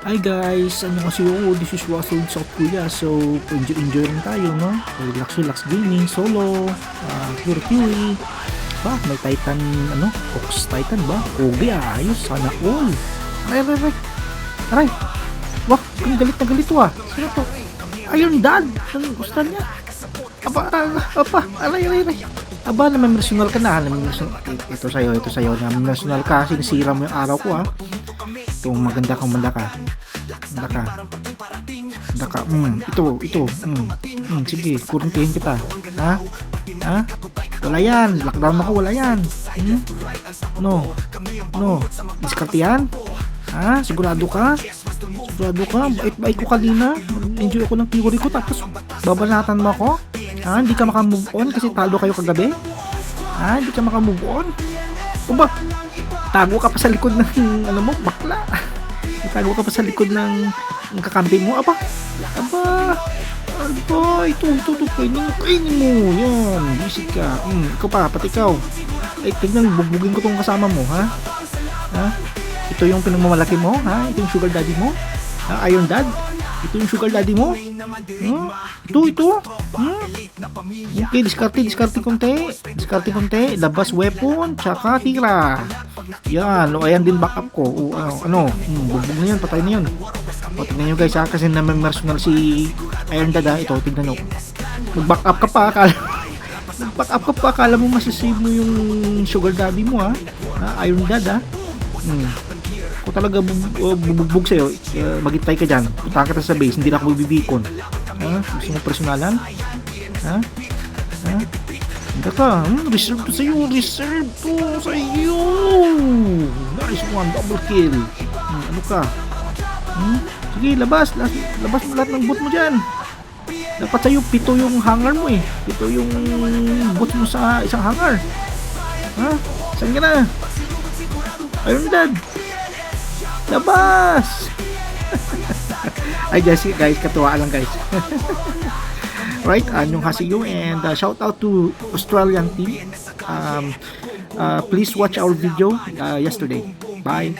Hi guys, annyeonghaseyo. This is Russell South Korea. So, enjoy lang tayo, no? Relax gaming, solo, pure Kiwi. Ba, may Titan, Ox Titan ba? Okay, ayos, sana all. Aray. Aray. Wah, ang galit na galit to ah. Sino to? Ayun, dad. Ang gusto niya. Aray. Aba, naman personal ka na. Ito sa'yo. Naman personal ka. Sinisira mo yung araw ko ah. Itong maganda ka. Ito. Sige, kurintihin kita. Ha? Wala yan. Lockdown ako, wala yan. No. Diskarte yan? Ha? Sigurado ka? Bait ko kanina. Enjoy ako ng theory ko. Tapos, babanatan mo ako? Ha? Hindi ka makamove on kasi talo kayo kagabi? Ha? Hindi ka makamove on? O ba? Tago ka pa sa likod ng bakla. Tago ka pa sa likod ng kakampi mo. Aba, ito, kainin mo. Yan, visit ka. Ikaw pa, pati ikaw. Ay, tignan, bugbugin ko tong kasama mo, ha? Ito yung pinagmamalaki mo, ha? Ito yung sugar daddy mo. Ha? Iron dad? Ito yung sugar daddy mo? Ito? Okay, diskarte konti. Labas weapon, tsaka tira. Yan, ayan din backup ko. Bugbog na yun, patay na yun. O, tignan nyo guys ha, kasi naman personal si Iron Dad ha. Ito, tignan nyo. Mag-backup ka pa, akala mo masasave mo yung sugar daddy mo ha. Iron Dad ha. Kung talaga bubugbog sa'yo, maghintay ka dyan. Punta ka sa base, hindi na ako bibikon. Gusto mo personalan? Hindi ka. Reserve to sa'yo. Nice one, double kill. Ano ka? Sige, labas mo lahat ng boot mo dyan. Dapat sa'yo, 7 yung hangar mo eh. 7 yung boot mo sa isang hangar. Saan ka na? Ayun dad. Labas! Ay guys, katuwaan lang guys. Right, annyeonghaseyo and shout out to Australian team. Please watch our video yesterday. Bye.